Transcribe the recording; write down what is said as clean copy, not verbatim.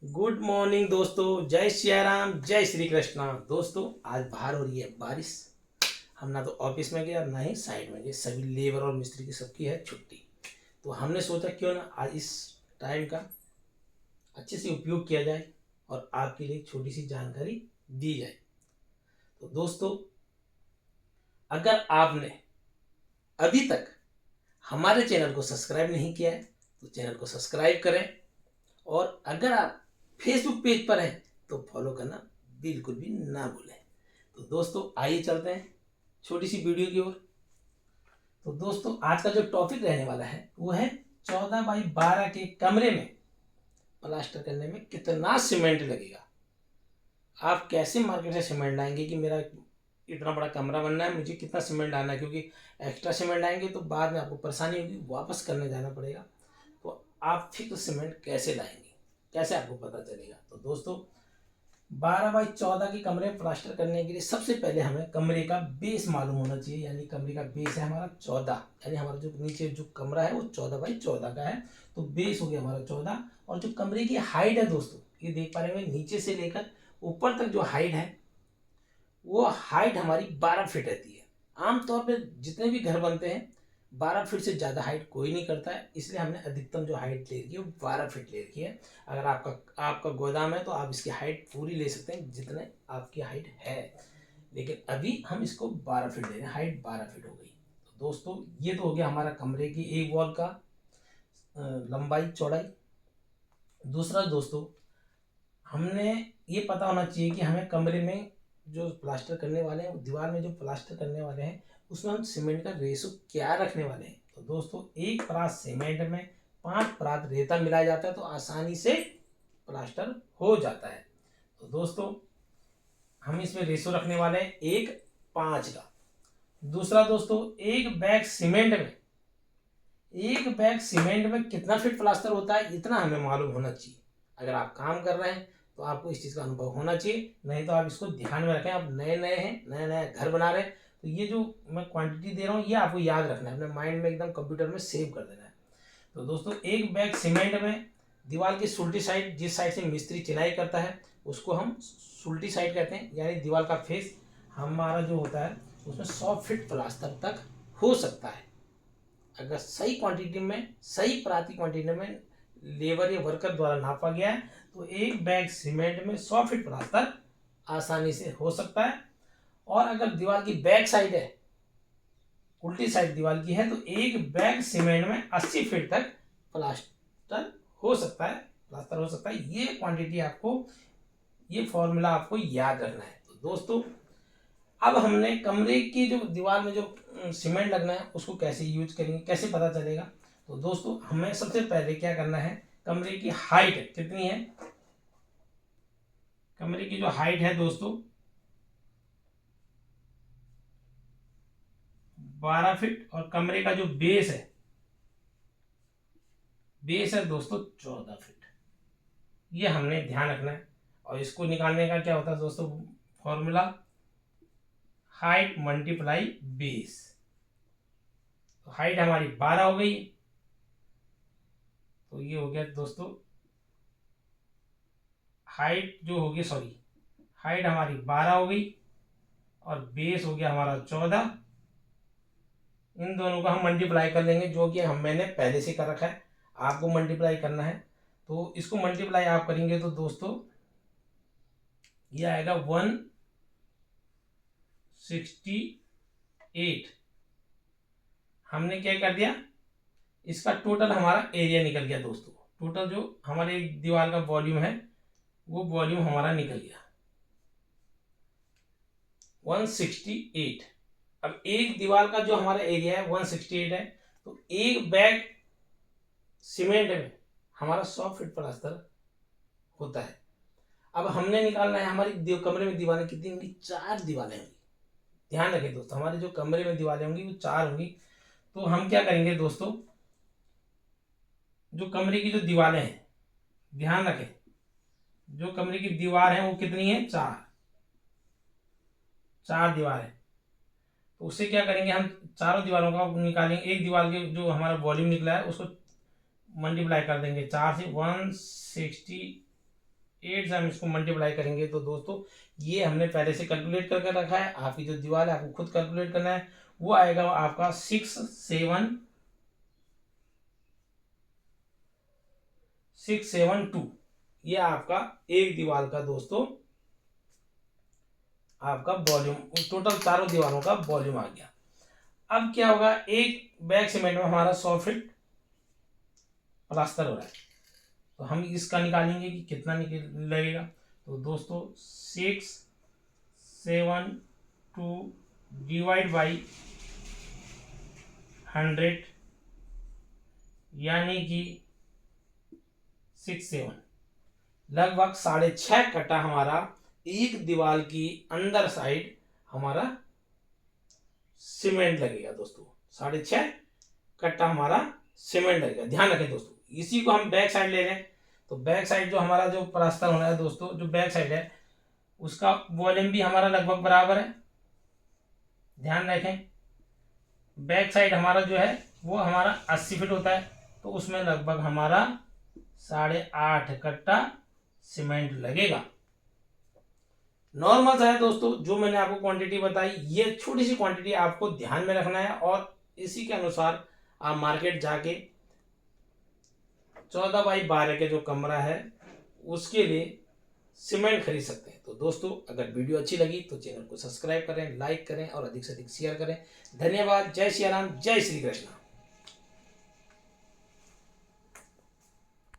Good morning दोस्तों, जय सिया राम, जय श्री कृष्णा। दोस्तों आज बाहर हो रही है बारिश। हम ना तो ऑफिस में गए और ना ही साइड में गए, सभी लेबर और मिस्त्री की सबकी है छुट्टी। तो हमने सोचा क्यों ना आज इस टाइम का अच्छे से उपयोग किया जाए और आपके लिए एक छोटी सी जानकारी दी जाए। तो दोस्तों, अगर आपने अभी तक हमारे चैनल को सब्सक्राइब नहीं किया है तो चैनल को सब्सक्राइब करें, और अगर आप फेसबुक पेज पर हैं तो फॉलो करना बिल्कुल भी ना भूलें। तो दोस्तों आइए चलते हैं छोटी सी वीडियो की ओर। तो दोस्तों आज का जो टॉपिक रहने वाला है वो है 14x12 के कमरे में प्लास्टर करने में कितना सीमेंट लगेगा। आप कैसे मार्केट से सीमेंट लाएंगे कि मेरा इतना बड़ा कमरा बनना है, मुझे कितना सीमेंट डालना है, क्योंकि एक्स्ट्रा सीमेंट आएंगे तो बाद में आपको परेशानी होगी, वापस करने जाना पड़ेगा। तो आप फिक्स सीमेंट कैसे लाएंगे, कैसे आपको पता चलेगा। तो दोस्तों 12x14 के कमरे में प्लास्टर करने के लिए सबसे पहले हमें कमरे का बेस मालूम होना चाहिए। यानी कमरे का बेस है हमारा 14, यानी हमारा जो नीचे जो कमरा है वो 14x14 का है। तो बेस हो गया हमारा 14। और जो कमरे की हाइट है दोस्तों, ये देख पा रहे हैं नीचे से लेकर ऊपर तक जो हाइट है वो हाइट हमारी 12 फीट रहती है। आमतौर पर जितने भी घर बनते हैं 12 फीट से ज़्यादा हाइट कोई नहीं करता है, इसलिए हमने अधिकतम जो हाइट ले रखी है वो 12 फीट ले रखी है। अगर आपका गोदाम है तो आप इसकी हाइट पूरी ले सकते हैं जितने आपकी हाइट है, लेकिन अभी हम इसको 12 फीट ले रहे हैं, हाइट 12 फीट हो गई। तो दोस्तों ये तो हो गया हमारा कमरे की एक वॉल का लंबाई चौड़ाई। दूसरा दोस्तों, हमने ये पता होना चाहिए कि हमें कमरे में जो प्लास्टर करने वाले हैं, दीवार में जो प्लास्टर करने वाले हैं, उसमें हम सीमेंट का रेशो क्या रखने वाले हैं। तो दोस्तों एक परात सीमेंट में 5 परात रेता मिलाया जाता है तो आसानी से प्लास्टर हो जाता है। तो दोस्तों हम इसमें रेशो रखने वाले हैं 1:5 का। दूसरा दोस्तों, एक बैग सीमेंट में कितना फीट प्लास्टर होता है इतना हमें मालूम होना चाहिए। अगर आप काम कर रहे हैं तो आपको इस चीज़ का अनुभव होना चाहिए, नहीं तो आप इसको ध्यान में रखें। आप नए नए हैं, नया नया घर बना रहे हैं, तो ये जो मैं क्वांटिटी दे रहा हूँ ये आपको याद रखना है, अपने माइंड में एकदम कंप्यूटर में सेव कर देना है। तो दोस्तों एक बैग सीमेंट में दीवार की सुल्टी साइड, जिस साइड से मिस्त्री चिनाई करता है उसको हम सुल्टी साइड कहते हैं, यानी दीवार का फेस हमारा जो होता है उसमें 100 फीट प्लास्टर तक हो सकता है। अगर सही क्वांटिटी में, सही प्राति क्वांटिटी में लेबर या वर्कर द्वारा नापा गया है तो एक बैग सीमेंट में 100 फीट प्लास्टर आसानी से हो सकता है। और अगर दीवार की बैक साइड है, उल्टी साइड दीवार की है, तो एक बैग सीमेंट में 80 फीट तक प्लास्टर हो सकता है, ये क्वांटिटी आपको, ये फॉर्मूला आपको याद रखना है। तो दोस्तों अब हमने कमरे की जो दीवार में जो सीमेंट लगना है उसको कैसे यूज करेंगे, कैसे पता चलेगा। तो दोस्तों हमें सबसे पहले क्या करना है, कमरे की हाइट कितनी है, कमरे की जो हाइट है दोस्तों 12 फीट, और कमरे का जो बेस है दोस्तों 14 फीट। ये हमने ध्यान रखना है। और इसको निकालने का क्या होता है दोस्तों, फॉर्मूला हाइट मल्टीप्लाई बेस। तो हाइट हमारी 12 हो गई, तो ये हो गया दोस्तों हाइट जो होगी, हाइट हमारी 12 हो गई और बेस हो गया हमारा 14। इन दोनों का हम मल्टीप्लाई कर लेंगे, जो कि मैंने पहले से कर रखा है, आपको मल्टीप्लाई करना है। तो इसको मल्टीप्लाई आप करेंगे तो दोस्तों ये आएगा 168। हमने क्या कर दिया, इसका टोटल हमारा एरिया निकल गया दोस्तों। टोटल जो हमारे दीवार का वॉल्यूम है वो वॉल्यूम हमारा निकल गया 168। अब एक दीवार का जो हमारा एरिया है 168 है, तो एक बैग सीमेंट में हमारा 100 फीट प्लास्टर होता है। अब हमने निकालना है हमारी कमरे में दीवारें कितनी होंगी, 4 दीवारें होंगी। ध्यान रखें दोस्तों, हमारे जो कमरे में दीवारें होंगी वो 4 होंगी। तो हम क्या करेंगे दोस्तों, जो कमरे की जो दीवारें हैं, ध्यान रखें जो कमरे की दीवार है वो कितनी है, 4 दीवार है। तो उससे क्या करेंगे, हम चारों दीवारों का निकालेंगे, एक दीवार के जो हमारा वॉल्यूम निकला है उसको मल्टीप्लाई कर देंगे 4 से, 168 8 से हम इसको मल्टीप्लाई करेंगे तो दोस्तों ये हमने पहले से कैलकुलेट करके रखा है। आपकी जो दीवार है आपको खुद कैलकुलेट करना है। वो आएगा आपका 672। ये आपका एक दीवार का दोस्तों आपका वॉल्यूम, टोटल चारों दीवारों का वॉल्यूम आ गया। अब क्या होगा, एक बैग सीमेंट में हमारा 100 फीट प्लास्टर हो रहा है, तो हम इसका निकालेंगे कि कितना लगेगा। तो दोस्तों 672 डिवाइड बाई 100 यानी कि 67, लगभग 6.5 कट्टा हमारा एक दीवार की अंदर साइड हमारा सीमेंट लगेगा दोस्तों। 6.5 कट्टा हमारा सीमेंट लगेगा। ध्यान रखें दोस्तों, इसी को हम बैक साइड ले रहे हैं। तो बैक साइड जो हमारा जो प्लास्टर होना है दोस्तों, जो बैक साइड है उसका वॉल्यूम भी हमारा लगभग बराबर है। ध्यान रखें, बैक साइड हमारा जो है वो हमारा 80 फीट होता है, तो उसमें लगभग हमारा 8.5 कट्टा सीमेंट लगेगा। नॉर्मल सा है दोस्तों, जो मैंने आपको क्वांटिटी बताई, ये छोटी सी क्वांटिटी आपको ध्यान में रखना है और इसी के अनुसार आप मार्केट जाके 14 बाई 12 के जो कमरा है उसके लिए सीमेंट खरीद सकते हैं। तो दोस्तों अगर वीडियो अच्छी लगी तो चैनल को सब्सक्राइब करें, लाइक करें और अधिक से अधिक शेयर करें। धन्यवाद। जय सिया राम, जय श्री कृष्ण।